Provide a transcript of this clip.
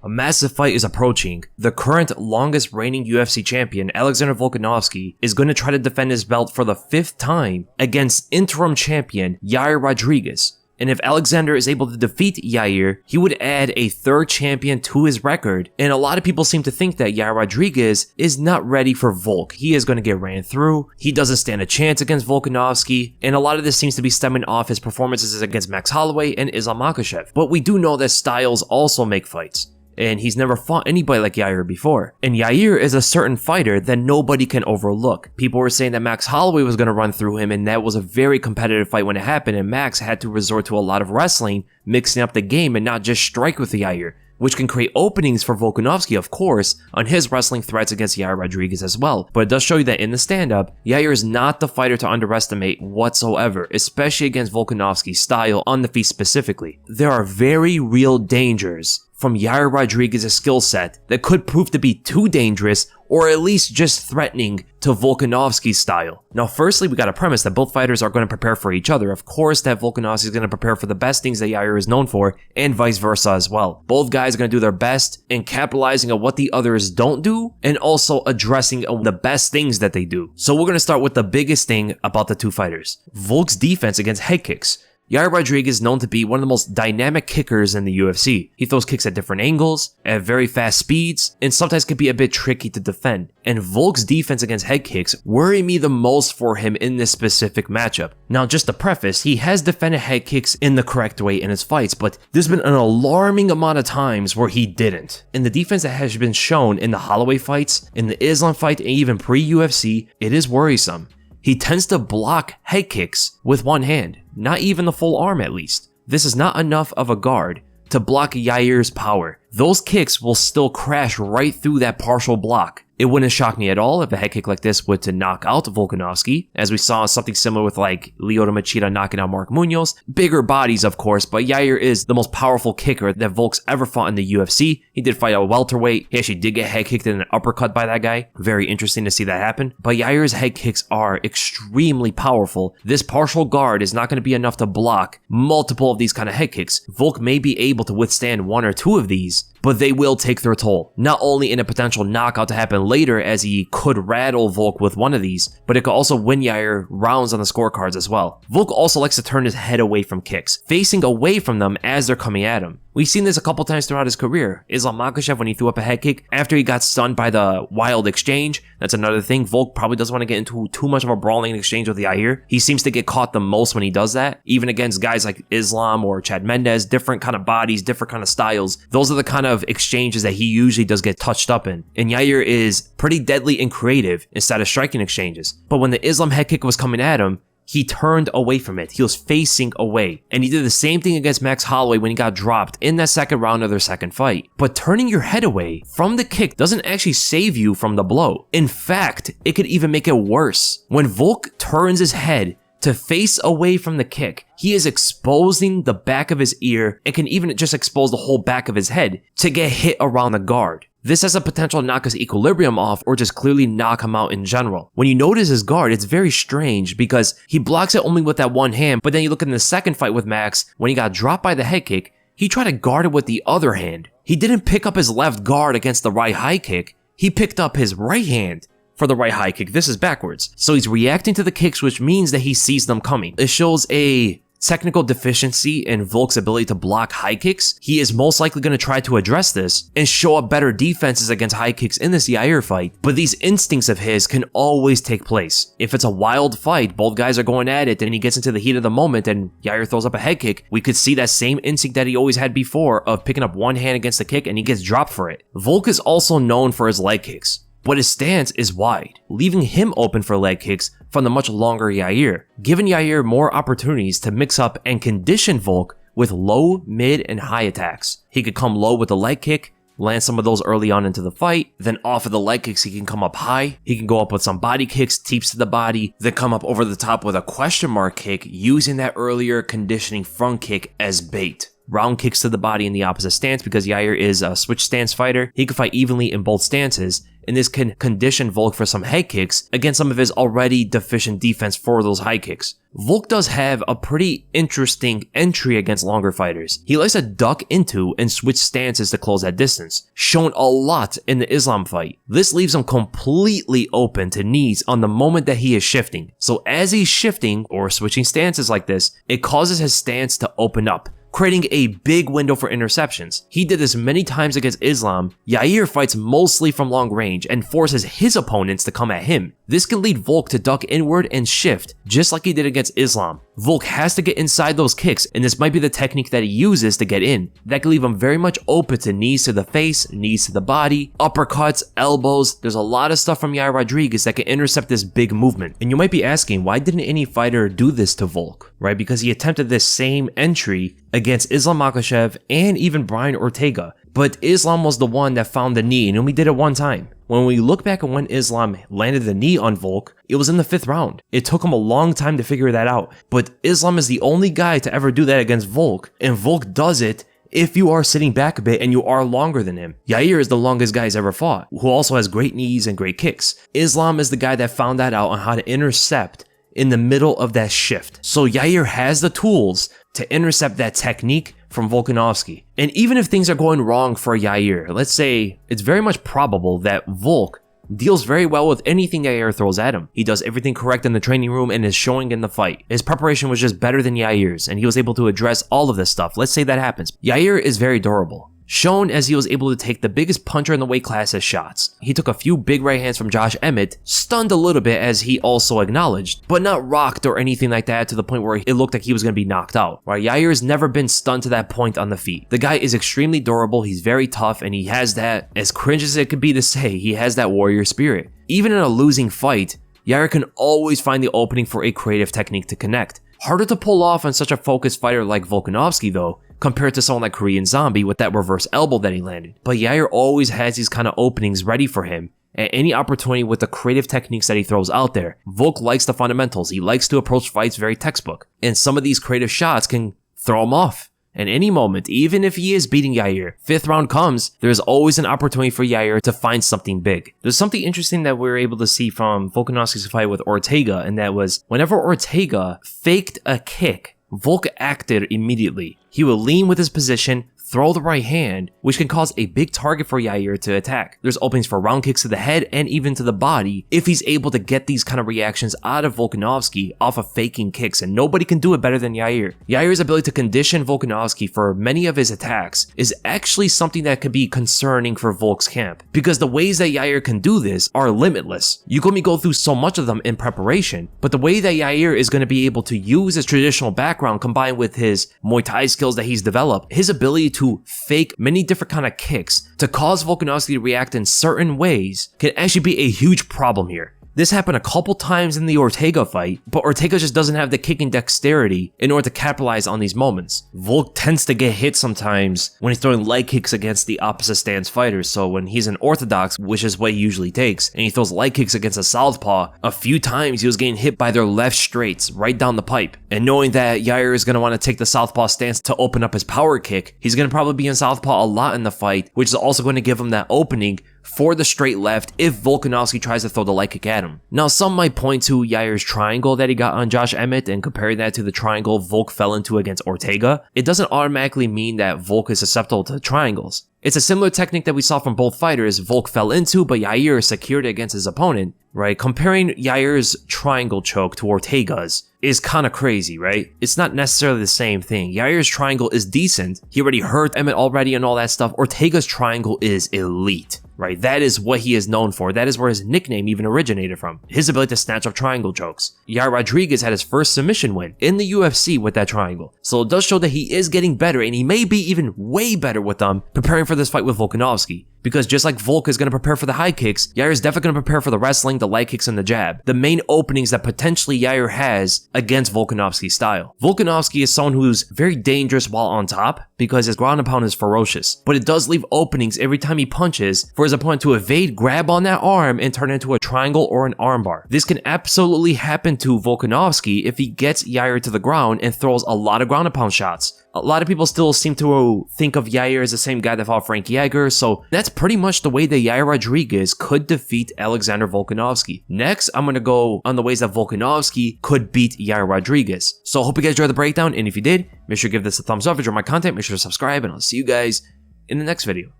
A massive fight is approaching. The current longest reigning UFC champion, Alexander Volkanovski, is going to try to defend his belt for the 5th time against interim champion Yair Rodriguez. And if Alexander is able to defeat Yair, he would add a 3rd champion to his record. And a lot of people seem to think that Yair Rodriguez is not ready for Volk. He is going to get ran through. He doesn't stand a chance against Volkanovski. And a lot of this seems to be stemming off his performances against Max Holloway and Islam Makhachev. But we do know that styles also make fights. And he's never fought anybody like Yair before. And Yair is a certain fighter that nobody can overlook. People were saying that Max Holloway was going to run through him, and that was a very competitive fight when it happened, and Max had to resort to a lot of wrestling, mixing up the game and not just strike with Yair, which can create openings for Volkanovski, of course, on his wrestling threats against Yair Rodriguez as well. But it does show you that in the stand-up, Yair is not the fighter to underestimate whatsoever, especially against Volkanovski's style on the feet specifically. There are very real dangers from Yair Rodriguez's skill set that could prove to be too dangerous or at least just threatening to Volkanovski's style. Now, firstly, we got a premise that both fighters are going to prepare for each other. Of course, that Volkanovski is going to prepare for the best things that Yair is known for, and vice versa as well. Both guys are going to do their best in capitalizing on what the others don't do, and also addressing the best things that they do. So we're going to start with the biggest thing about the two fighters: Volk's defense against head kicks. Yair Rodriguez is known to be one of the most dynamic kickers in the UFC. He throws kicks at different angles, at very fast speeds, and sometimes can be a bit tricky to defend. And Volk's defense against head kicks worry me the most for him in this specific matchup. Now, just to preface, he has defended head kicks in the correct way in his fights, but there's been an alarming amount of times where he didn't. And the defense that has been shown in the Holloway fights, in the Islam fight, and even pre-UFC, it is worrisome. He tends to block head kicks with one hand, not even the full arm at least. This is not enough of a guard to block Yair's power. Those kicks will still crash right through that partial block. It wouldn't shock me at all if a head kick like this were to knock out Volkanovski, as we saw something similar with like Lyoto Machida knocking out Mark Munoz. Bigger bodies, of course, but Yair is the most powerful kicker that Volk's ever fought in the UFC. He did fight a welterweight. He actually did get head kicked in an uppercut by that guy. Very interesting to see that happen. But Yair's head kicks are extremely powerful. This partial guard is not going to be enough to block multiple of these kind of head kicks. Volk may be able to withstand one or two of these, but they will take their toll. Not only in a potential knockout to happen later, as he could rattle Volk with one of these, but it could also win Yair rounds on the scorecards as well. Volk also likes to turn his head away from kicks, facing away from them as they're coming at him. We've seen this a couple times throughout his career. Islam Makhachev, when he threw up a head kick after he got stunned by the wild exchange. That's another thing. Volk probably doesn't want to get into too much of a brawling exchange with Yair. He seems to get caught the most when he does that, even against guys like Islam or Chad Mendes. Different kind of bodies, different kind of styles. Those are the kind of exchanges that he usually does get touched up in. And Yair is pretty deadly and creative instead of striking exchanges. But when the Islam head kick was coming at him, he turned away from it. He was facing away. And he did the same thing against Max Holloway when he got dropped in that second round of their second fight. But turning your head away from the kick doesn't actually save you from the blow. In fact, it could even make it worse. When Volk turns his head to face away from the kick, he is exposing the back of his ear and can even just expose the whole back of his head to get hit around the guard. This has a potential to knock his equilibrium off or just clearly knock him out in general. When you notice his guard, it's very strange because he blocks it only with that one hand, but then you look in the second fight with Max, when he got dropped by the head kick, he tried to guard it with the other hand. He didn't pick up his left guard against the right high kick, he picked up his right hand for the right high kick. This is backwards. So he's reacting to the kicks, which means that he sees them coming. It shows a technical deficiency in Volk's ability to block high kicks. He is most likely going to try to address this and show up better defenses against high kicks in this Yair fight, but these instincts of his can always take place. If it's a wild fight, both guys are going at it, and he gets into the heat of the moment and Yair throws up a head kick, we could see that same instinct that he always had before of picking up one hand against the kick and he gets dropped for it. Volk is also known for his leg kicks, but his stance is wide, leaving him open for leg kicks from the much longer Yair, giving Yair more opportunities to mix up and condition Volk with low, mid, and high attacks. He could come low with a leg kick, land some of those early on into the fight, then off of the leg kicks he can come up high, he can go up with some body kicks, teeps to the body, then come up over the top with a question mark kick using that earlier conditioning front kick as bait. round kicks to the body in the opposite stance because Yair is a switch stance fighter. He can fight evenly in both stances, and this can condition Volk for some head kicks against some of his already deficient defense for those high kicks. Volk does have a pretty interesting entry against longer fighters. He likes to duck into and switch stances to close that distance, shown a lot in the Islam fight. This leaves him completely open to knees on the moment that he is shifting. So as he's shifting or switching stances like this, it causes his stance to open up, creating a big window for interceptions. He did this many times against Islam. Yair fights mostly from long range and forces his opponents to come at him. This can lead Volk to duck inward and shift, just like he did against Islam. Volk has to get inside those kicks, and this might be the technique that he uses to get in. That can leave him very much open to knees to the face, knees to the body, uppercuts, elbows. There's a lot of stuff from Yair Rodriguez that can intercept this big movement. And you might be asking, why didn't any fighter do this to Volk, right? Because he attempted this same entry against Islam Makhachev and even Brian Ortega. But Islam was the one that found the knee and only did it one time. When we look back at when Islam landed the knee on Volk, it was in the 5th round. It took him a long time to figure that out. But Islam is the only guy to ever do that against Volk. And Volk does it if you are sitting back a bit and you are longer than him. Yair is the longest guy he's ever fought, who also has great knees and great kicks. Islam is the guy that found that out on how to intercept in the middle of that shift. So Yair has the tools to intercept that technique from Volkanovski. And even if things are going wrong for Yair, let's say it's very much probable that Volk deals very well with anything Yair throws at him. He does everything correct in the training room and is showing in the fight. His preparation was just better than Yair's, and he was able to address all of this stuff. Let's say that happens. Yair is very durable, shown as he was able to take the biggest puncher in the weight class as shots. He took a few big right hands from Josh Emmett, stunned a little bit as he also acknowledged, but not rocked or anything like that to the point where it looked like he was going to be knocked out. Right? Yair has never been stunned to that point on the feet. The guy is extremely durable, he's very tough, and he has that, as cringe as it could be to say, he has that warrior spirit. Even in a losing fight, Yair can always find the opening for a creative technique to connect. Harder to pull off on such a focused fighter like Volkanovski though, compared to someone like Korean Zombie with that reverse elbow that he landed. But Yair always has these kind of openings ready for him at any opportunity with the creative techniques that he throws out there. Volk likes the fundamentals. He likes to approach fights very textbook. And some of these creative shots can throw him off. At any moment, even if he is beating Yair, 5th round comes, there's always an opportunity for Yair to find something big. There's something interesting that we were able to see from Volkanovski's fight with Ortega, and that was whenever Ortega faked a kick, Volk acted immediately. He would lean with his position, throw the right hand, which can cause a big target for Yair to attack. There's openings for round kicks to the head and even to the body if he's able to get these kind of reactions out of Volkanovski off of faking kicks, and nobody can do it better than Yair. Yair's ability to condition Volkanovski for many of his attacks is actually something that could be concerning for Volk's camp, because the ways that Yair can do this are limitless. You can only go through so much of them in preparation, but the way that Yair is going to be able to use his traditional background combined with his Muay Thai skills that he's developed, his ability to fake many different kind of kicks to cause Volkanovski to react in certain ways can actually be a huge problem here. This happened a couple times in the Ortega fight, but Ortega just doesn't have the kicking dexterity in order to capitalize on these moments. Volk tends to get hit sometimes when he's throwing leg kicks against the opposite stance fighters, so when he's an orthodox, which is what he usually takes, and he throws leg kicks against a southpaw, a few times he was getting hit by their left straights right down the pipe. And knowing that Yair is going to want to take the southpaw stance to open up his power kick, he's going to probably be in southpaw a lot in the fight, which is also going to give him that opening for the straight left if Volkanovski tries to throw the leg kick at him. Now, some might point to Yair's triangle that he got on Josh Emmett and compare that to the triangle Volk fell into against Ortega. It doesn't automatically mean that Volk is susceptible to triangles. It's a similar technique that we saw from both fighters. Volk fell into, but Yair secured it against his opponent, right? Comparing Yair's triangle choke to Ortega's is kind of crazy, right? It's not necessarily the same thing. Yair's triangle is decent. He already hurt Emmett already and all that stuff. Ortega's triangle is elite, right? That is what he is known for. That is where his nickname even originated from. His ability to snatch up triangle chokes. Yair Rodriguez had his first submission win in the UFC with that triangle. So it does show that he is getting better, and he may be even way better with them preparing for this fight with Volkanovski. Because just like Volk is going to prepare for the high kicks, Yair is definitely going to prepare for the wrestling, the leg kicks, and the jab. The main openings that potentially Yair has against Volkanovski's style. Volkanovski is someone who's very dangerous while on top because his ground and pound is ferocious. But it does leave openings every time he punches for his opponent to evade, grab on that arm, and turn it into a triangle or an armbar. This can absolutely happen to Volkanovski if he gets Yair to the ground and throws a lot of ground and pound shots. A lot of people still seem to think of Yair as the same guy that fought Frankie Edgar, so that's pretty much the way that Yair Rodriguez could defeat Alexander Volkanovski. Next, I'm gonna go on the ways that Volkanovski could beat Yair Rodriguez. So I hope you guys enjoyed the breakdown, and if you did, make sure to give this a thumbs up. If you enjoyed my content, make sure to subscribe, and I'll see you guys in the next video.